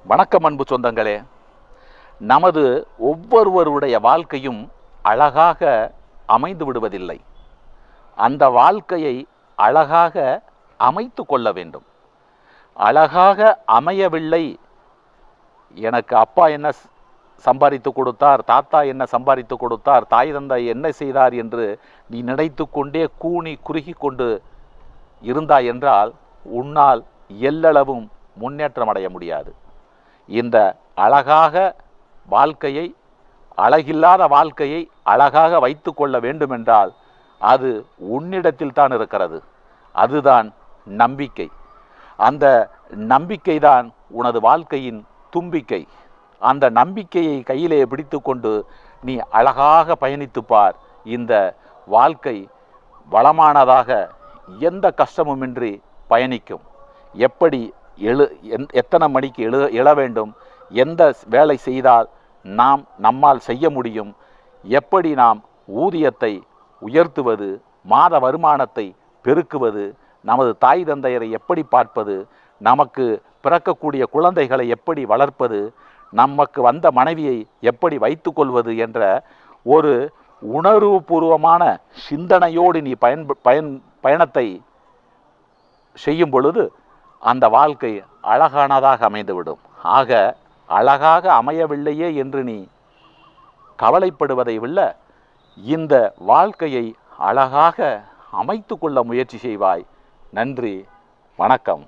வணக்கம் அன்பு சொந்தங்களே. நமது ஒவ்வொருவருடைய வாழ்க்கையும் அழகாக அமைந்து விடுவதில்லை. அந்த வாழ்க்கையை அழகாக அமைத்து கொள்ள வேண்டும். அழகாக அமையவில்லை, எனக்கு அப்பா என்ன சம்பாதித்து கொடுத்தார், தாத்தா என்ன சம்பாதித்து கொடுத்தார், தாய் தந்தை என்ன செய்தார் என்று நீ நினைத்து கொண்டே கூனி குறுகி கொண்டு இருந்தாய் என்றால் உன்னால் எல்லளவும் முன்னேற்றம் அடைய முடியாது. இந்த அழகாக வாழ்க்கையை, அழகில்லாத வாழ்க்கையை அழகாக வைத்து கொள்ள வேண்டுமென்றால் அது உன்னிடத்தில் தான் இருக்கிறது. அதுதான் நம்பிக்கை. அந்த நம்பிக்கை தான் உனது வாழ்க்கையின் தும்பிக்கை. அந்த நம்பிக்கையை கையிலே பிடித்து கொண்டு நீ அழகாக பயணித்துப்பார். இந்த வாழ்க்கை வளமானதாக எந்த கஷ்டமுமின்றி பயணிக்கும். எப்படி எத்தனை மணிக்கு எழ வேண்டும், எந்த வேலை செய்தால் நம்மால் செய்ய முடியும், எப்படி நாம் ஊதியத்தை உயர்த்துவது, மாத வருமானத்தை பெருக்குவது, நமது தாய் தந்தையரை எப்படி பார்ப்பது, நமக்கு பிறக்கக்கூடிய குழந்தைகளை எப்படி வளர்ப்பது, நமக்கு வந்த மனைவியை எப்படி வைத்து கொள்வது என்ற ஒரு உணர்வுபூர்வமான சிந்தனையோடு நீ பயணத்தை செய்யும் பொழுது அந்த வாழ்க்கை அழகானதாக அமைந்துவிடும். ஆக அழகாக அமையவில்லையே என்று நீ கவலைப்படுவதை விட இந்த வாழ்க்கையை அழகாக அமைத்து கொள்ள முயற்சி செய்வாய். நன்றி, வணக்கம்.